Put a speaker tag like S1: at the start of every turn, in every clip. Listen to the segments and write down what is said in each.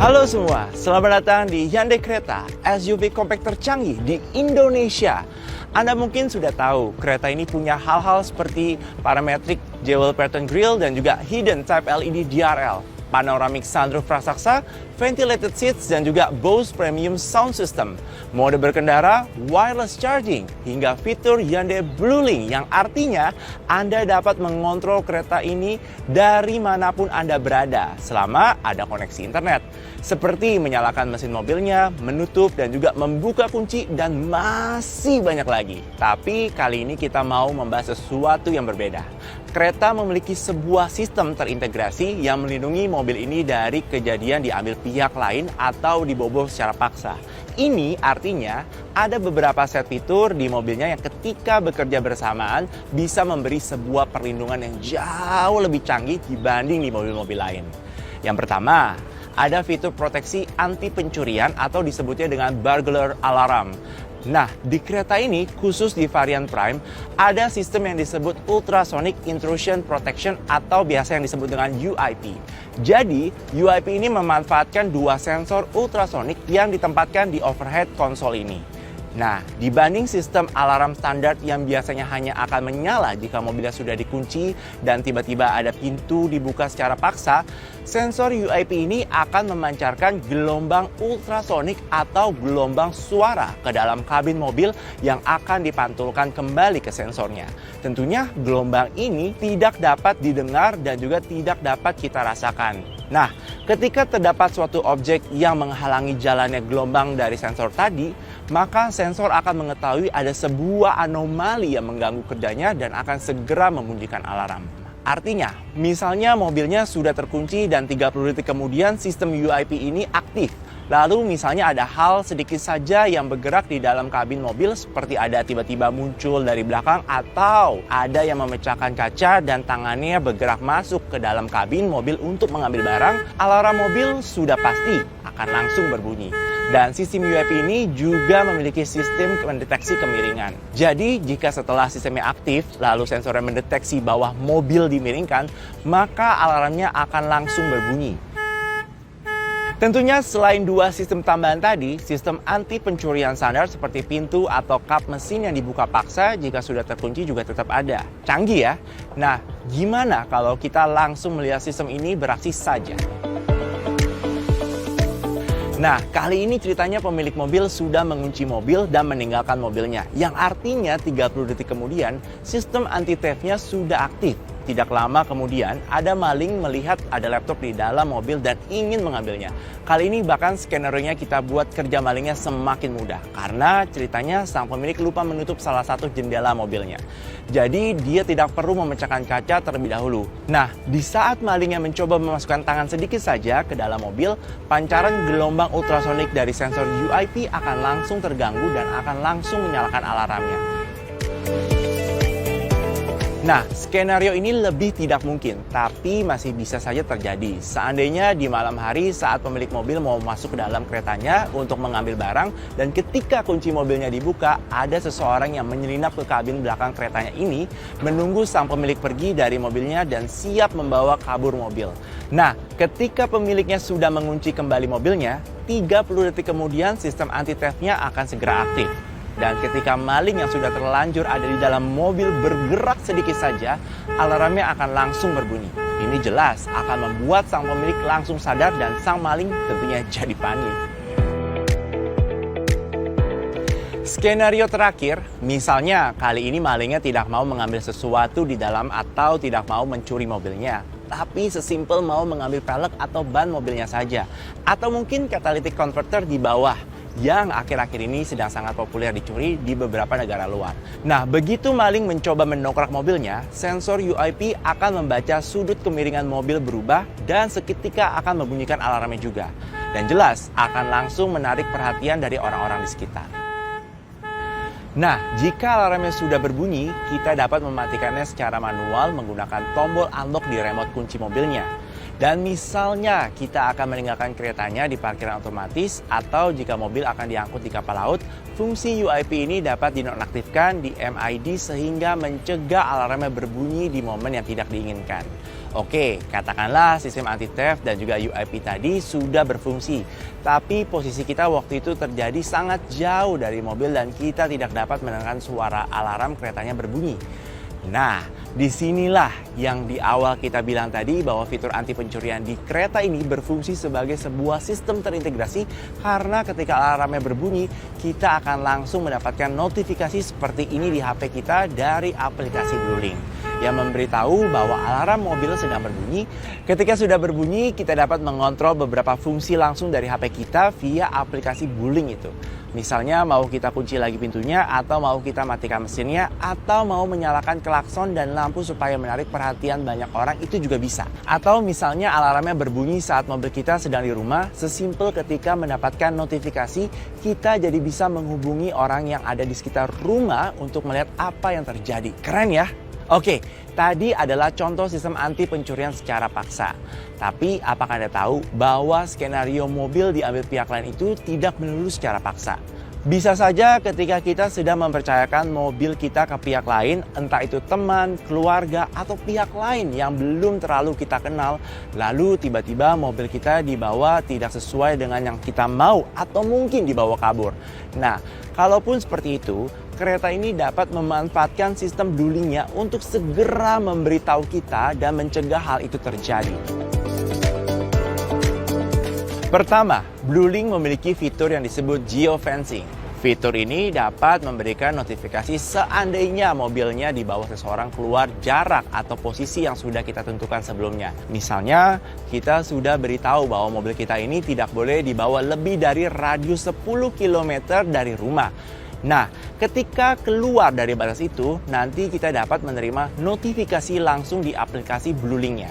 S1: Halo semua, selamat datang di Hyundai Creta, SUV compact tercanggih di Indonesia. Anda mungkin sudah tahu, Creta ini punya hal-hal seperti parametric jewel pattern grille dan juga hidden type LED DRL, panoramic sunroof raksasa, ventilated seats, dan juga Bose premium sound system. Mode berkendara, wireless charging, hingga fitur Hyundai BlueLink yang artinya Anda dapat mengontrol kereta ini dari manapun Anda berada selama ada koneksi internet. Seperti menyalakan mesin mobilnya, menutup dan juga membuka kunci, dan masih banyak lagi. Tapi kali ini kita mau membahas sesuatu yang berbeda. Creta memiliki sebuah sistem terintegrasi yang melindungi mobil ini dari kejadian diambil pihak lain atau dibobol secara paksa. Ini artinya ada beberapa set fitur di mobilnya yang ketika bekerja bersamaan bisa memberi sebuah perlindungan yang jauh lebih canggih dibanding di mobil-mobil lain. Yang pertama, ada fitur proteksi anti pencurian atau disebutnya dengan burglar alarm. Nah, di Creta ini, khusus di varian Prime, ada sistem yang disebut Ultrasonic Intrusion Protection atau biasa yang disebut dengan UIP. Jadi, UIP ini memanfaatkan dua sensor ultrasonik yang ditempatkan di overhead konsol ini. Nah, dibanding sistem alarm standar yang biasanya hanya akan menyala jika mobilnya sudah dikunci dan tiba-tiba ada pintu dibuka secara paksa, sensor UIP ini akan memancarkan gelombang ultrasonik atau gelombang suara ke dalam kabin mobil yang akan dipantulkan kembali ke sensornya. Tentunya gelombang ini tidak dapat didengar dan juga tidak dapat kita rasakan. Nah, ketika terdapat suatu objek yang menghalangi jalannya gelombang dari sensor tadi, maka sensor akan mengetahui ada sebuah anomali yang mengganggu kerjanya dan akan segera membunyikan alarm. Artinya, misalnya mobilnya sudah terkunci dan 30 detik kemudian sistem UIP ini aktif. Lalu misalnya ada hal sedikit saja yang bergerak di dalam kabin mobil seperti ada tiba-tiba muncul dari belakang atau ada yang memecahkan kaca dan tangannya bergerak masuk ke dalam kabin mobil untuk mengambil barang, alarm mobil sudah pasti akan langsung berbunyi. Dan sistem UIP ini juga memiliki sistem mendeteksi kemiringan. Jadi, jika setelah sistemnya aktif, lalu sensornya mendeteksi bahwa mobil dimiringkan, maka alarmnya akan langsung berbunyi. Tentunya selain dua sistem tambahan tadi, sistem anti pencurian standar seperti pintu atau kap mesin yang dibuka paksa jika sudah terkunci juga tetap ada. Canggih ya? Nah, gimana kalau kita langsung melihat sistem ini beraksi saja? Nah, kali ini ceritanya pemilik mobil sudah mengunci mobil dan meninggalkan mobilnya. Yang artinya 30 detik kemudian, sistem anti-theft-nya sudah aktif. Tidak lama kemudian, ada maling melihat ada laptop di dalam mobil dan ingin mengambilnya. Kali ini bahkan skenario-nya kita buat kerja malingnya semakin mudah. Karena ceritanya sang pemilik lupa menutup salah satu jendela mobilnya. Jadi dia tidak perlu memecahkan kaca terlebih dahulu. Nah, di saat malingnya mencoba memasukkan tangan sedikit saja ke dalam mobil, pancaran gelombang ultrasonik dari sensor UIP akan langsung terganggu dan akan langsung menyalakan alarmnya. Nah, skenario ini lebih tidak mungkin, tapi masih bisa saja terjadi. Seandainya di malam hari saat pemilik mobil mau masuk ke dalam keretanya untuk mengambil barang, dan ketika kunci mobilnya dibuka, ada seseorang yang menyelinap ke kabin belakang keretanya ini, menunggu sang pemilik pergi dari mobilnya dan siap membawa kabur mobil. Nah, ketika pemiliknya sudah mengunci kembali mobilnya, 30 detik kemudian sistem anti-theft-nya akan segera aktif. Dan ketika maling yang sudah terlanjur ada di dalam mobil bergerak sedikit saja, alarmnya akan langsung berbunyi. Ini jelas akan membuat sang pemilik langsung sadar dan sang maling tentunya jadi panik. Skenario terakhir, misalnya kali ini malingnya tidak mau mengambil sesuatu di dalam atau tidak mau mencuri mobilnya, tapi sesimpel mau mengambil pelek atau ban mobilnya saja. Atau mungkin catalytic converter di bawah, yang akhir-akhir ini sedang sangat populer dicuri di beberapa negara luar. Nah, begitu maling mencoba mendongkrak mobilnya, sensor UIP akan membaca sudut kemiringan mobil berubah dan seketika akan membunyikan alarmnya juga. Dan jelas akan langsung menarik perhatian dari orang-orang di sekitar. Nah, jika alarmnya sudah berbunyi, kita dapat mematikannya secara manual menggunakan tombol unlock di remote kunci mobilnya. Dan misalnya kita akan meninggalkan keretanya di parkiran otomatis atau jika mobil akan diangkut di kapal laut, fungsi UIP ini dapat dinonaktifkan di MID sehingga mencegah alarmnya berbunyi di momen yang tidak diinginkan. Oke, katakanlah sistem anti-theft dan juga UIP tadi sudah berfungsi, tapi posisi kita waktu itu terjadi sangat jauh dari mobil dan kita tidak dapat mendengarkan suara alarm keretanya berbunyi. Nah, disinilah yang di awal kita bilang tadi bahwa fitur anti pencurian di kereta ini berfungsi sebagai sebuah sistem terintegrasi karena ketika alarmnya berbunyi, kita akan langsung mendapatkan notifikasi seperti ini di HP kita dari aplikasi BlueLink yang memberitahu bahwa alarm mobil sedang berbunyi. Ketika sudah berbunyi, kita dapat mengontrol beberapa fungsi langsung dari HP kita via aplikasi BlueLink itu. Misalnya mau kita kunci lagi pintunya, atau mau kita matikan mesinnya, atau mau menyalakan klakson dan lampu supaya menarik perhatian banyak orang, itu juga bisa. Atau misalnya alarmnya berbunyi saat mobil kita sedang di rumah, sesimpel ketika mendapatkan notifikasi, kita jadi bisa menghubungi orang yang ada di sekitar rumah untuk melihat apa yang terjadi. Keren ya? Oke, tadi adalah contoh sistem anti pencurian secara paksa. Tapi apakah Anda tahu bahwa skenario mobil diambil pihak lain itu tidak melulu secara paksa? Bisa saja ketika kita sedang mempercayakan mobil kita ke pihak lain, entah itu teman, keluarga, atau pihak lain yang belum terlalu kita kenal, lalu tiba-tiba mobil kita dibawa tidak sesuai dengan yang kita mau atau mungkin dibawa kabur. Nah, kalaupun seperti itu, kereta ini dapat memanfaatkan sistem BlueLink-nya untuk segera memberitahu kita dan mencegah hal itu terjadi. Pertama, BlueLink memiliki fitur yang disebut geofencing. Fitur ini dapat memberikan notifikasi seandainya mobilnya di bawah seseorang keluar jarak atau posisi yang sudah kita tentukan sebelumnya. Misalnya, kita sudah beritahu bahwa mobil kita ini tidak boleh dibawa lebih dari radius 10 km dari rumah. Nah, ketika keluar dari batas itu, nanti kita dapat menerima notifikasi langsung di aplikasi BlueLink-nya.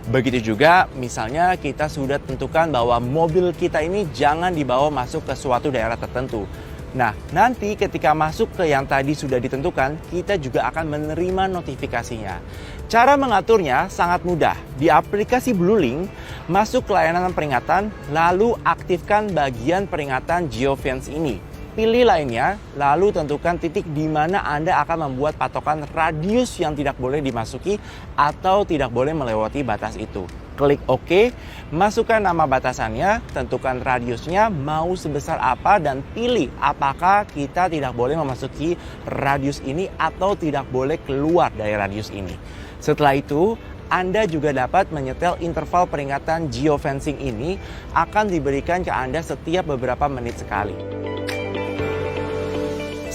S1: Begitu juga, misalnya kita sudah tentukan bahwa mobil kita ini jangan dibawa masuk ke suatu daerah tertentu. Nah, nanti ketika masuk ke yang tadi sudah ditentukan, kita juga akan menerima notifikasinya. Cara mengaturnya sangat mudah. Di aplikasi BlueLink, masuk ke layanan peringatan, lalu aktifkan bagian peringatan geofence ini. Pilih lainnya, lalu tentukan titik di mana Anda akan membuat patokan radius yang tidak boleh dimasuki atau tidak boleh melewati batas itu. Klik OK, masukkan nama batasannya, tentukan radiusnya mau sebesar apa dan pilih apakah kita tidak boleh memasuki radius ini atau tidak boleh keluar dari radius ini. Setelah itu, Anda juga dapat menyetel interval peringatan geofencing ini akan diberikan ke Anda setiap beberapa menit sekali.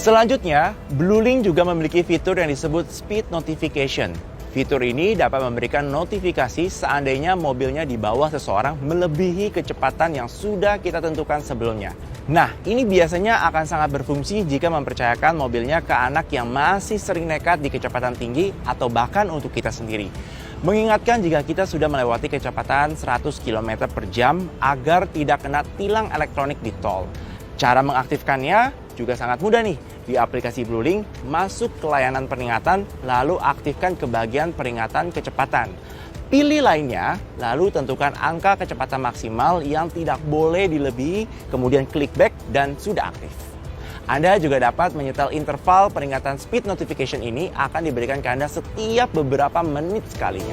S1: Selanjutnya, BlueLink juga memiliki fitur yang disebut Speed Notification. Fitur ini dapat memberikan notifikasi seandainya mobilnya di bawah seseorang melebihi kecepatan yang sudah kita tentukan sebelumnya. Nah, ini biasanya akan sangat berfungsi jika mempercayakan mobilnya ke anak yang masih sering nekat di kecepatan tinggi atau bahkan untuk kita sendiri. Mengingatkan jika kita sudah melewati kecepatan 100 km per jam agar tidak kena tilang elektronik di tol. Cara mengaktifkannya juga sangat mudah nih. Di aplikasi BlueLink, masuk ke layanan peringatan, lalu aktifkan ke bagian peringatan kecepatan. Pilih lainnya, lalu tentukan angka kecepatan maksimal yang tidak boleh dilebihi, kemudian klik back dan sudah aktif. Anda juga dapat menyetel interval peringatan speed notification ini akan diberikan ke Anda setiap beberapa menit sekalinya.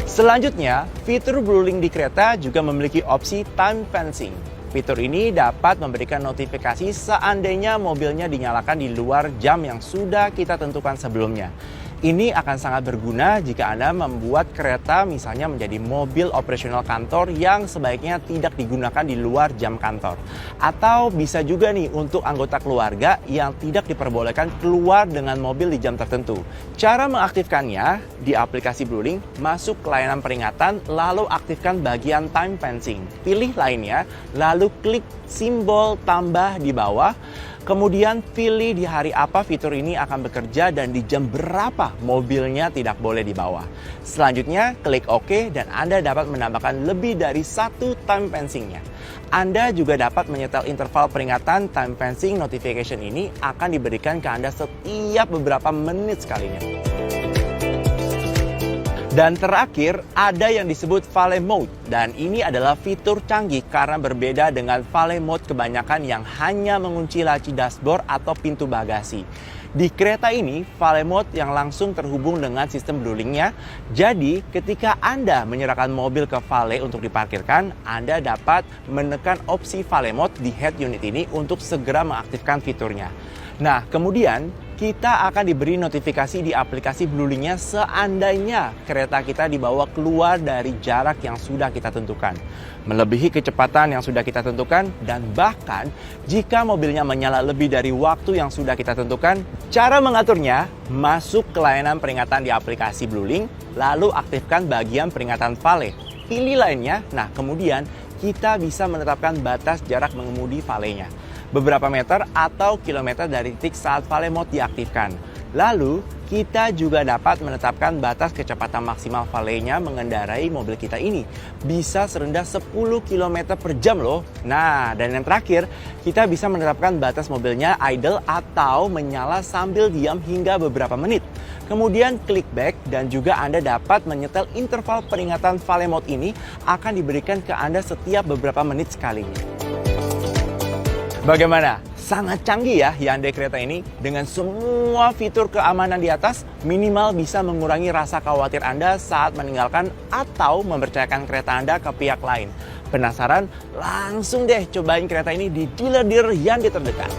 S1: Selanjutnya, fitur BlueLink di kereta juga memiliki opsi time fencing. Fitur ini dapat memberikan notifikasi seandainya mobilnya dinyalakan di luar jam yang sudah kita tentukan sebelumnya. Ini akan sangat berguna jika Anda membuat kereta misalnya menjadi mobil operasional kantor yang sebaiknya tidak digunakan di luar jam kantor. Atau bisa juga nih untuk anggota keluarga yang tidak diperbolehkan keluar dengan mobil di jam tertentu. Cara mengaktifkannya di aplikasi BlueLink, masuk ke layanan peringatan lalu aktifkan bagian time fencing. Pilih lainnya, lalu klik simbol tambah di bawah. Kemudian pilih di hari apa fitur ini akan bekerja dan di jam berapa mobilnya tidak boleh dibawa. Selanjutnya klik OK dan Anda dapat menambahkan lebih dari satu time fencing-nya. Anda juga dapat menyetel interval peringatan time fencing notification ini akan diberikan ke Anda setiap beberapa menit sekalinya. Dan terakhir, ada yang disebut Valet Mode. Dan ini adalah fitur canggih karena berbeda dengan Valet Mode kebanyakan yang hanya mengunci laci dashboard atau pintu bagasi. Di kereta ini, Valet Mode yang langsung terhubung dengan sistem BlueLink-nya. Jadi, ketika Anda menyerahkan mobil ke valet untuk diparkirkan, Anda dapat menekan opsi Valet Mode di head unit ini untuk segera mengaktifkan fiturnya. Nah, kemudian kita akan diberi notifikasi di aplikasi BlueLink-nya seandainya kereta kita dibawa keluar dari jarak yang sudah kita tentukan, melebihi kecepatan yang sudah kita tentukan, dan bahkan jika mobilnya menyala lebih dari waktu yang sudah kita tentukan. Cara mengaturnya, masuk ke layanan peringatan di aplikasi BlueLink, lalu aktifkan bagian peringatan valet. Pilih lainnya, nah kemudian kita bisa menetapkan batas jarak mengemudi valetnya, beberapa meter atau kilometer dari titik saat Valet Mode diaktifkan. Lalu, kita juga dapat menetapkan batas kecepatan maksimal valetnya mengendarai mobil kita ini. Bisa serendah 10 km per jam loh. Nah, dan yang terakhir, kita bisa menetapkan batas mobilnya idle atau menyala sambil diam hingga beberapa menit. Kemudian klik back dan juga Anda dapat menyetel interval peringatan Valet Mode ini akan diberikan ke Anda setiap beberapa menit sekali. Bagaimana? Sangat canggih ya Hyundai Creta ini. Dengan semua fitur keamanan di atas, minimal bisa mengurangi rasa khawatir Anda saat meninggalkan atau mempercayakan kereta Anda ke pihak lain. Penasaran? Langsung deh cobain kereta ini di dealer-dealer Hyundai terdekat.